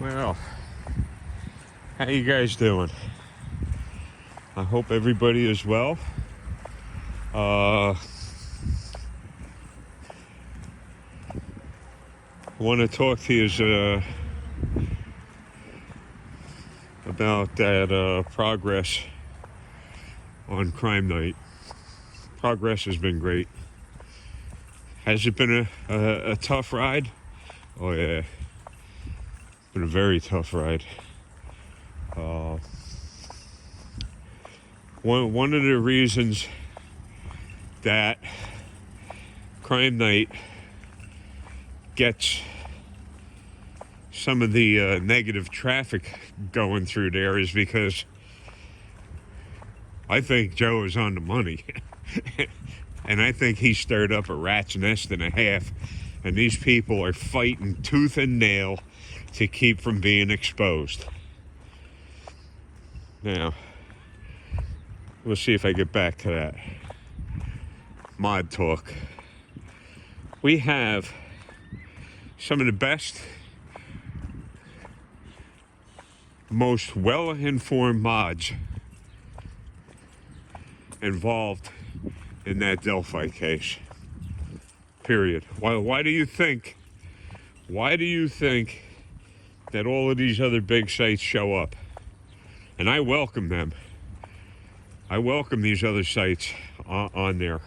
Well, how you guys doing? I hope everybody is well. I want to talk to you about that progress on Crime Night. Progress has been great. Has it been a tough ride? Oh yeah, it's been a very tough ride. One of the reasons that Crime Night gets some of the negative traffic going through there is because I think Joe is on the money. And I think he stirred up a rat's nest and a half, and these people are fighting tooth and nail to keep from being exposed. Now, we'll see if I get back to that. Mod talk. We have some of the best, most well-informed mods involved in that Delphi case. Period. Why do you think that all of these other big sites show up? And I welcome them. I welcome these other sites on there.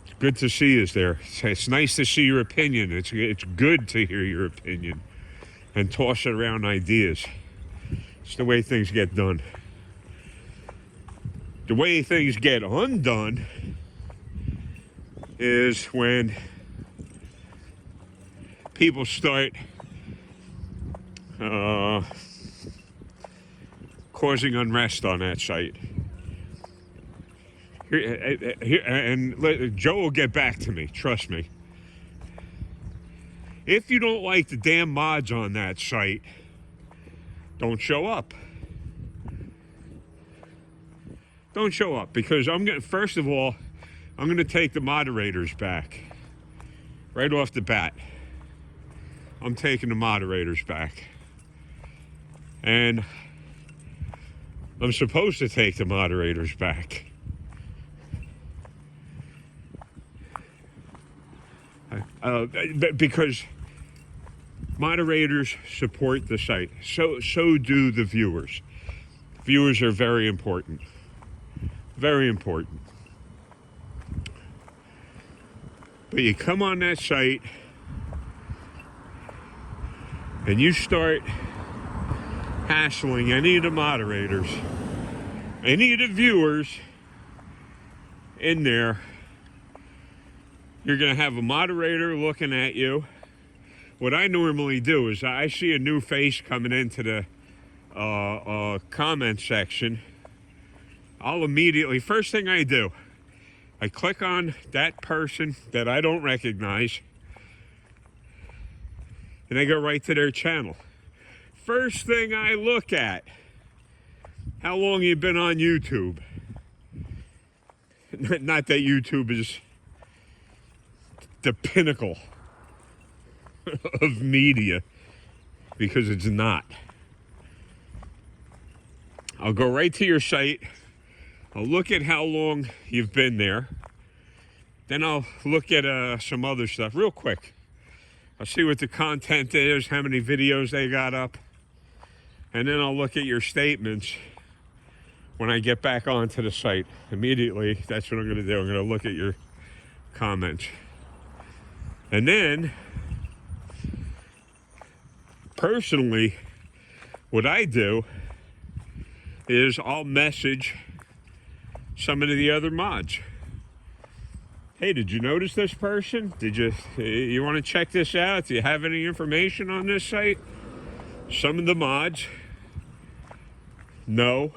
It's good to see you there. It's nice to see your opinion. It's good to hear your opinion and toss around ideas. It's the way things get done. The way things get undone is when people start causing unrest on that site. And Joe will get back to me, trust me. If you don't like the damn mods on that site, don't show up. Don't show up, because first of all, I'm gonna take the moderators back. Right off the bat. I'm taking the moderators back. And I'm supposed to take the moderators back. Because moderators support the site. So do the viewers. Viewers are very important. Very important. But you come on that site and you start hassling any of the moderators, any of the viewers in there, you're going to have a moderator looking at you. What I normally do is I see a new face coming into the comment section. I'll immediately, first thing I do, I click on that person that I don't recognize, and I go right to their channel. First thing I look at, how long you been on YouTube? Not that YouTube is the pinnacle of media, because it's not. I'll go right to your site. I'll look at how long you've been there. Then I'll look at some other stuff real quick. I'll see what the content is, how many videos they got up. And then I'll look at your statements when I get back onto the site. Immediately, that's what I'm going to do. I'm going to look at your comments. And then, personally, what I do is I'll message some of the other mods. Hey, did you notice this person? You want to check this out? Do you have any information on this site? Some of the mods, no.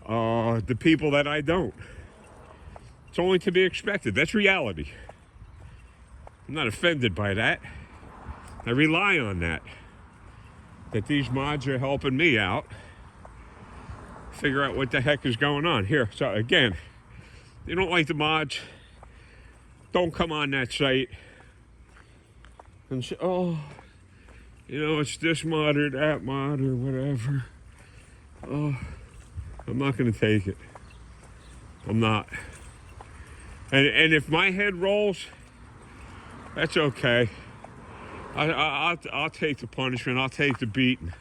The people that I don't. It's only to be expected. That's reality. I'm not offended by that. I rely on that these mods are helping me out figure out what the heck is going on here. So again, you don't like the mods, don't come on that site and say, oh, you know, it's this mod or that mod or whatever. Oh, I'm not going to take it. I'm not. And if my head rolls, that's okay. I'll take the punishment. I'll take the beating.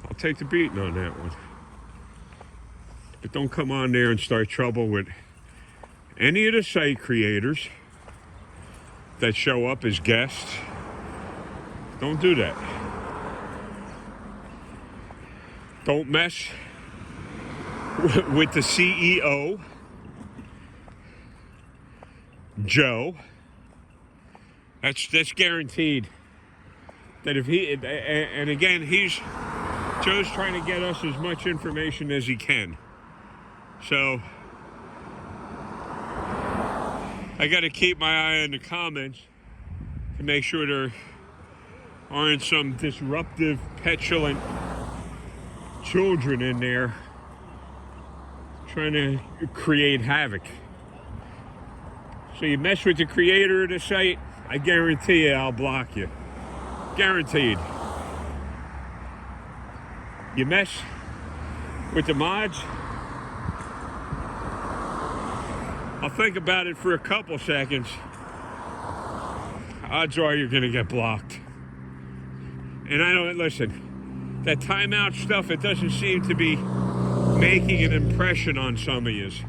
I'll take the beating on that one. But don't come on there and start trouble with any of the site creators that show up as guests. Don't do that. Don't mess with the CEO, Joe. That's guaranteed. That if he, and again, Joe's trying to get us as much information as he can. So I got to keep my eye on the comments to make sure there aren't some disruptive, petulant children in there trying to create havoc. So you mess with the creator of the site, I guarantee you I'll block you. Guaranteed. You mess with the mods, I'll think about it for a couple seconds. Odds are you're gonna get blocked. And I don't, listen, that timeout stuff, it doesn't seem to be making an impression on some of yous.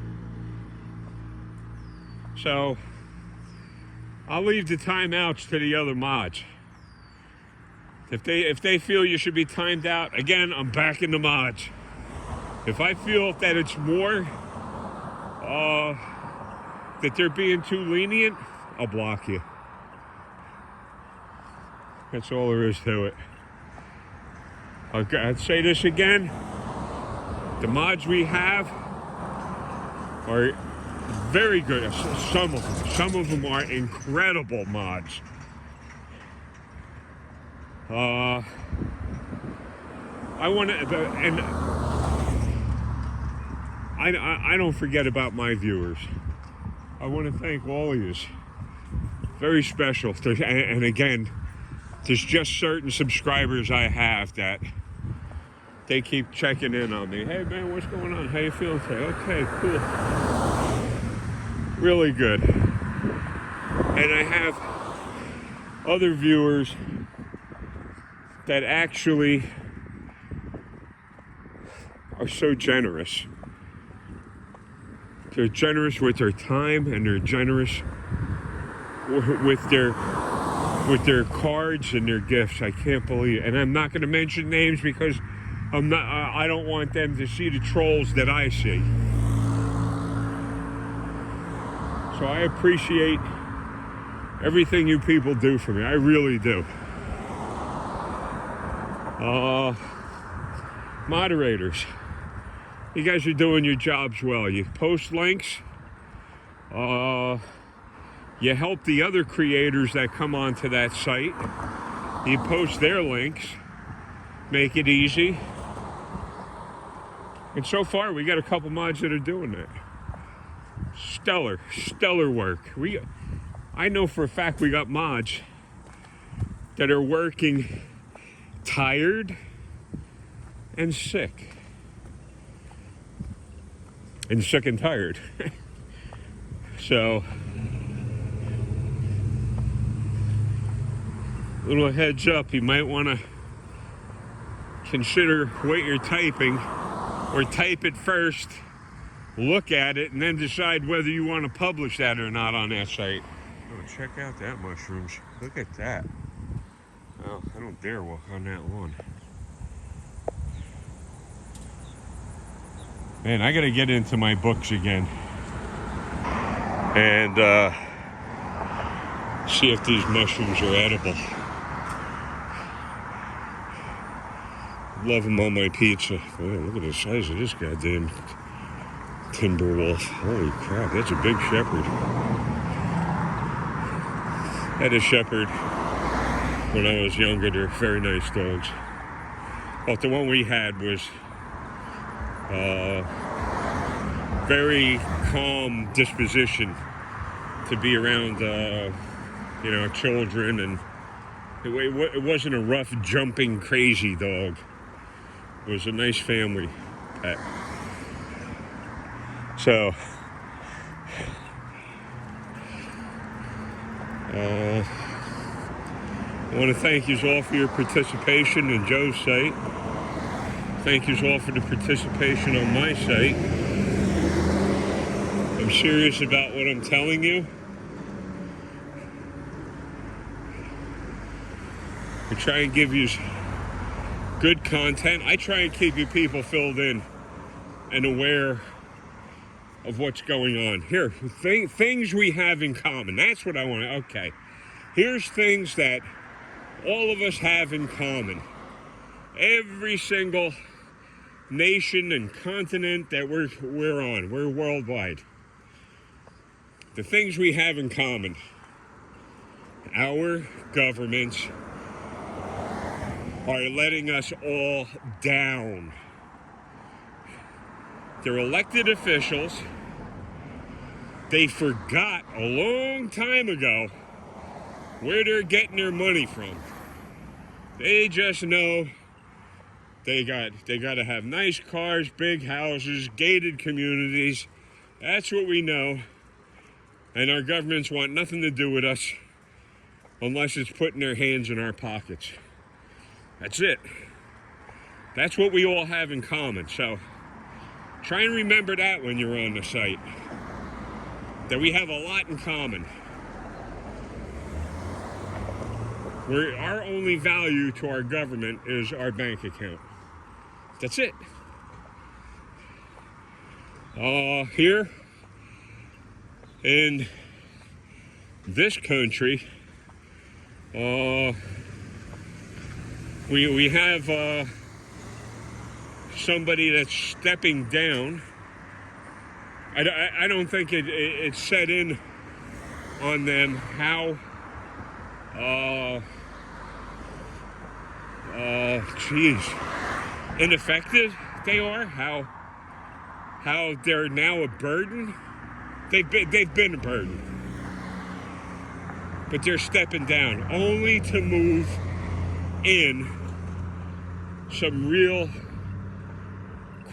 So I'll leave the timeouts to the other mods. If they feel you should be timed out, again, I'm backing the mods. If I feel that it's more that they're being too lenient, I'll block you. That's all there is to it. I'd say this again. The mods we have are very good. Some of them are incredible mods. I want to, and I don't forget about my viewers. I want to thank all of you. Very special. And again, there's just certain subscribers I have that they keep checking in on me. Hey man, what's going on? How you feeling today? Okay, cool. Really good. And I have other viewers that actually are so generous. They're generous with their time, and they're generous with their cards and their gifts. I can't believe it. And I'm not going to mention names because I don't want them to see the trolls that I see. So I appreciate everything you people do for me. I really do. Moderators, you guys are doing your jobs well. You post links. You help the other creators that come onto that site. You post their links. Make it easy. And so far, we got a couple mods that are doing that. Stellar work. I know for a fact we got mods that are working tired and sick. And sick and tired. So, little heads up, you might want to consider what you're typing, or type it first, look at it, and then decide whether you want to publish that or not on that site. Oh, check out that mushrooms. Look at that. Oh, I don't dare walk on that lawn. Man, I gotta get into my books again and see if these mushrooms are edible. Love them on my pizza. Oh, look at the size of this goddamn timber wolf. Holy crap, that's a big shepherd. Had a shepherd when I was younger. They're very nice dogs. But the one we had was very calm disposition to be around, children and It wasn't a rough, jumping, crazy dog. It was a nice family pet. So, I want to thank you all for your participation in Joe's site. Thank you all for the participation on my site. I'm serious about what I'm telling you. I try and give you good content. I try and keep you people filled in and aware of what's going on. Here, things we have in common. That's what I want to, okay. Here's things that all of us have in common. Every single nation and continent that we're on. We're worldwide. The things we have in common. Our governments are letting us all down. They're elected officials. They forgot a long time ago where they're getting their money from. They just know they got to have nice cars, big houses, gated communities. That's what we know. And our governments want nothing to do with us unless it's putting their hands in our pockets. That's it. That's what we all have in common. So try and remember that when you're on the site. That we have a lot in common. Our only value to our government is our bank account. That's it. Here in this country, we have somebody that's stepping down. I don't think it's set in on them how ineffective they are, how they're now a burden. They've been a burden, but they're stepping down only to move in some real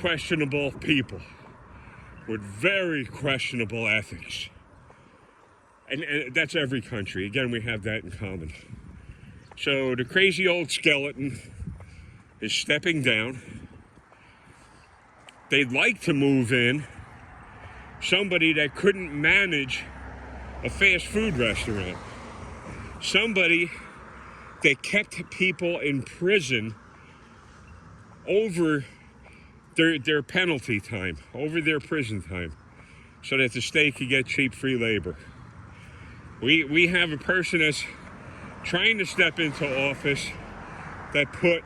questionable people with very questionable ethics. And that's every country. Again, we have that in common. So the crazy old skeleton is stepping down. They'd like to move in somebody that couldn't manage a fast food restaurant. Somebody that kept people in prison over their penalty time, over their prison time, so that the state could get cheap free labor. We have a person that's trying to step into office that put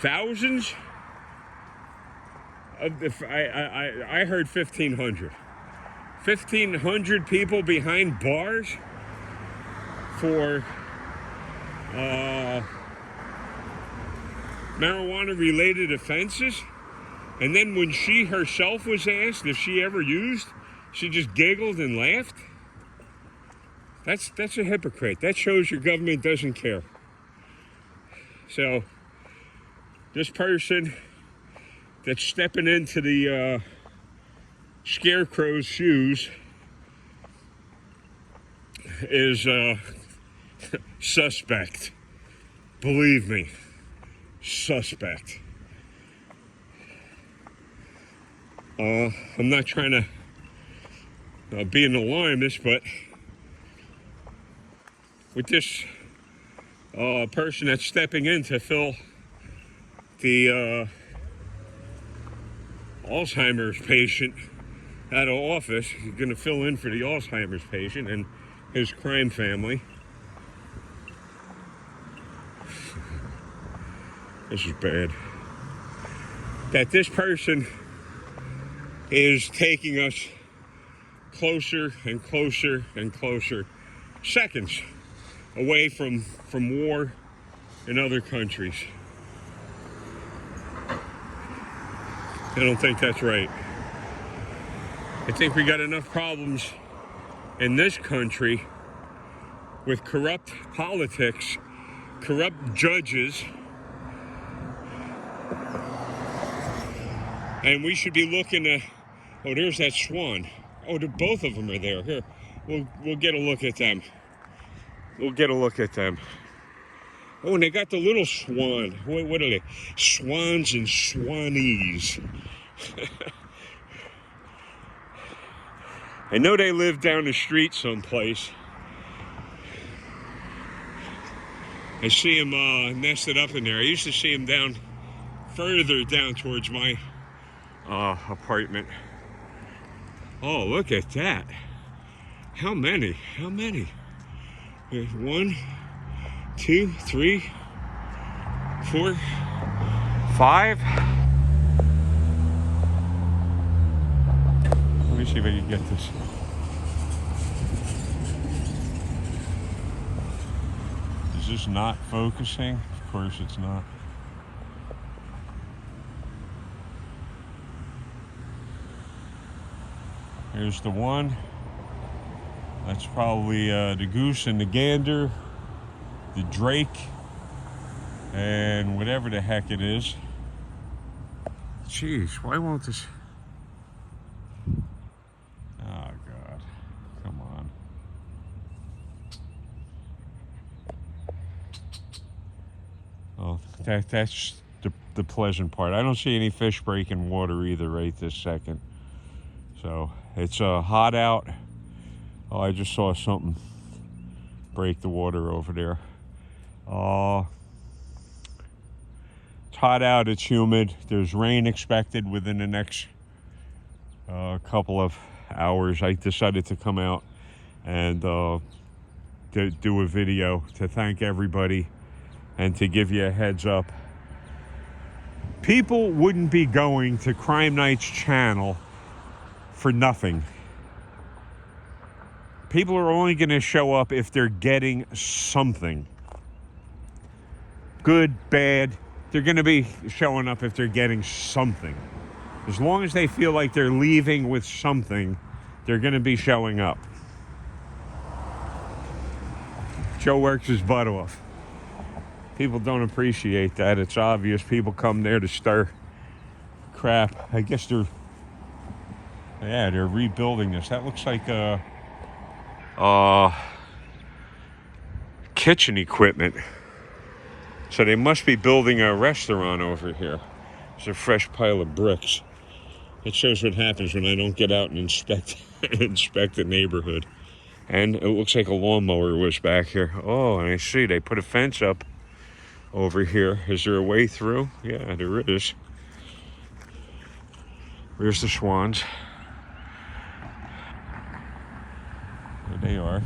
thousands of I heard 1,500 people behind bars for marijuana-related offenses. And then when she herself was asked if she ever used, she just giggled and laughed. That's a hypocrite. That shows your government doesn't care. So this person that's stepping into the scarecrow's shoes is suspect. Believe me, suspect. I'm not trying to be an alarmist, but with this person that's stepping in to fill the Alzheimer's patient out of office, he's going to fill in for the Alzheimer's patient and his crime family. This is bad. That this person is taking us closer and closer and closer, seconds away from war in other countries. I don't think that's right. I think we got enough problems in this country with corrupt politics, corrupt judges, and we should be looking to, oh, there's that swan. Oh, both of them are there. Here, we'll get a look at them. We'll get a look at them. Oh, and they got the little swan. What are they? Swans and swannies. I know they live down the street someplace. I see them nested up in there. I used to see them down further down towards my apartment. Oh, look at that. How many? How many? There's 1, 2, 3, 4, 5. Let me see if I can get this. Is this not focusing? Of course it's not. Here's the one. That's probably the goose and the gander, the drake, and whatever the heck it is. Jeez, why won't this? Oh, God. Come on. Oh, that's the pleasant part. I don't see any fish breaking water either right this second. So it's hot out. Oh, I just saw something break the water over there. It's hot out, it's humid. There's rain expected within the next couple of hours. I decided to come out and to do a video to thank everybody and to give you a heads up. People wouldn't be going to Crime Night's channel for nothing. People are only going to show up if they're getting something. Good, bad. They're going to be showing up if they're getting something. As long as they feel like they're leaving with something, they're going to be showing up. Joe works his butt off. People don't appreciate that. It's obvious people come there to stir crap. I guess they're rebuilding this. That looks like kitchen equipment. So they must be building a restaurant over here. It's a fresh pile of bricks. It shows what happens when I don't get out and inspect the neighborhood. And it looks like a lawnmower was back here. Oh, and I see they put a fence up over here. Is there a way through? Yeah, there is. Where's the swans? There they are.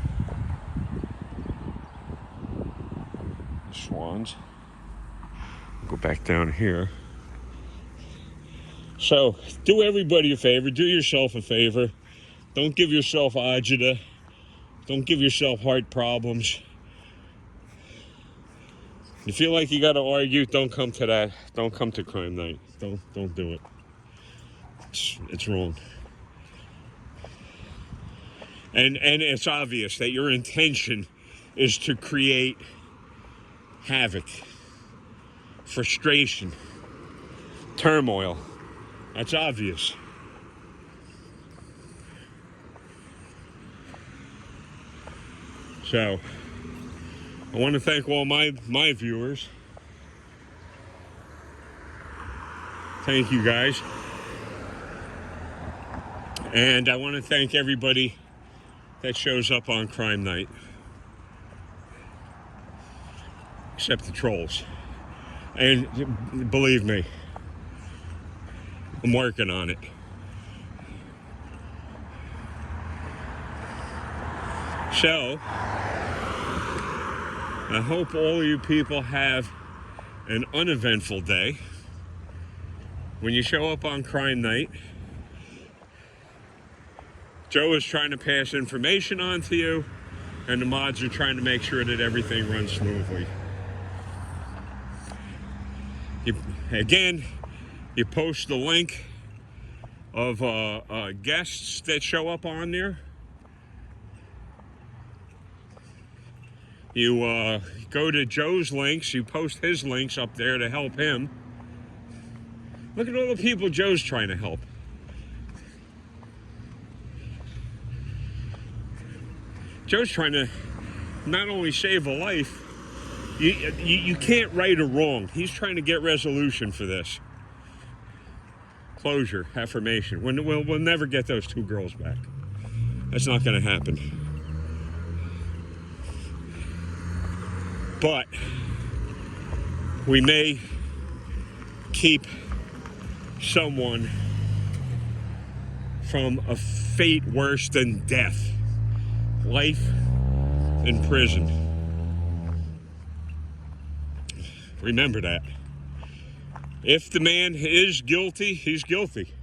The swans. Go back down here. So, do everybody a favor. Do yourself a favor. Don't give yourself agita. Don't give yourself heart problems. You feel like you got to argue, don't come to that. Don't come to Crime Night. Don't do it. It's wrong. And it's obvious that your intention is to create havoc, frustration, turmoil. That's obvious. So, I want to thank all my viewers. Thank you guys. And I want to thank everybody that shows up on Crime Night. Except the trolls. And believe me, I'm working on it. So, I hope all you people have an uneventful day. When you show up on Crime Night, Joe is trying to pass information on to you, and the mods are trying to make sure that everything runs smoothly. You post the link of guests that show up on there. You go to Joe's links, you post his links up there to help him. Look at all the people Joe's trying to help. Joe's trying to not only save a life, you can't right a wrong. He's trying to get resolution for this. Closure, affirmation. We'll never get those 2 girls back. That's not going to happen. But we may keep someone from a fate worse than death. Life in prison. Remember that. If the man is guilty, he's guilty.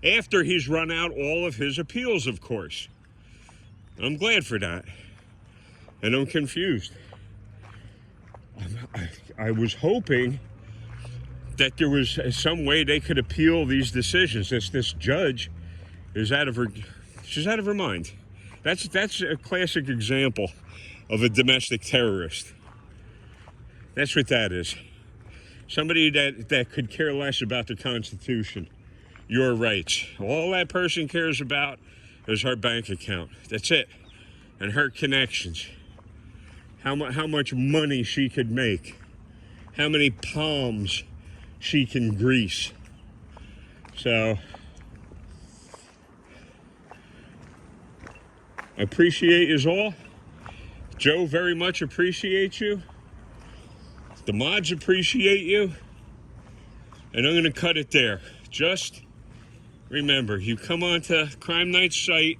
After he's run out all of his appeals, of course. I'm glad for that. And I'm confused. I was hoping that there was some way they could appeal these decisions. This judge is she's out of her mind. That's a classic example of a domestic terrorist. That's what that is. Somebody that could care less about the Constitution, your rights. All that person cares about is her bank account. That's it. And her connections. How much money she could make. How many palms she can grease. So, I appreciate you all. Joe very much appreciates you. The mods appreciate you. And I'm going to cut it there. Just remember, you come onto Crime Night's site,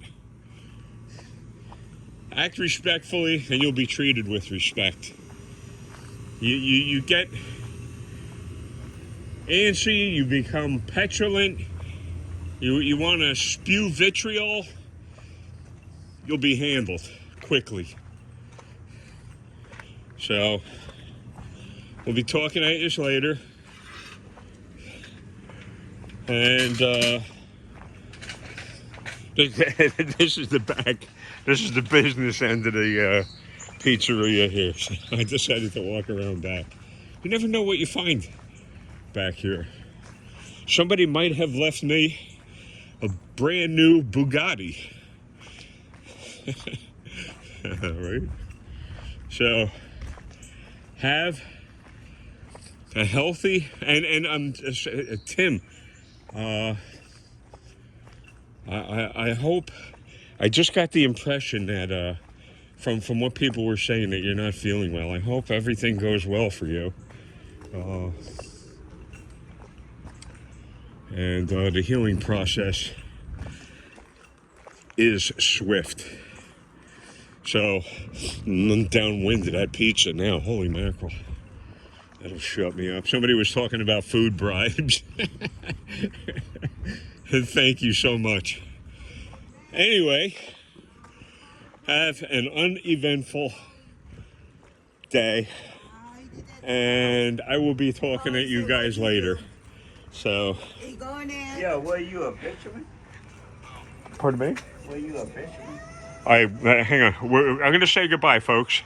act respectfully, and you'll be treated with respect. You get antsy, you become petulant, you want to spew vitriol, you'll be handled quickly. So, we'll be talking at you later. And this is the back. This is the business end of the pizzeria here. So I decided to walk around back. You never know what you find back here. Somebody might have left me a brand new Bugatti. Right? So have a healthy and Tim. I hope. I just got the impression that from what people were saying that you're not feeling well. I hope everything goes well for you. And the healing process is swift. So I'm downwind of that pizza now. Holy mackerel. That'll shut me up. Somebody was talking about food bribes. Thank you so much. Anyway, have an uneventful day. And I will be talking at you guys later. So. Yeah, were you a fisherman? Pardon me? Were you a fisherman? Hang on. I'm going to say goodbye, folks.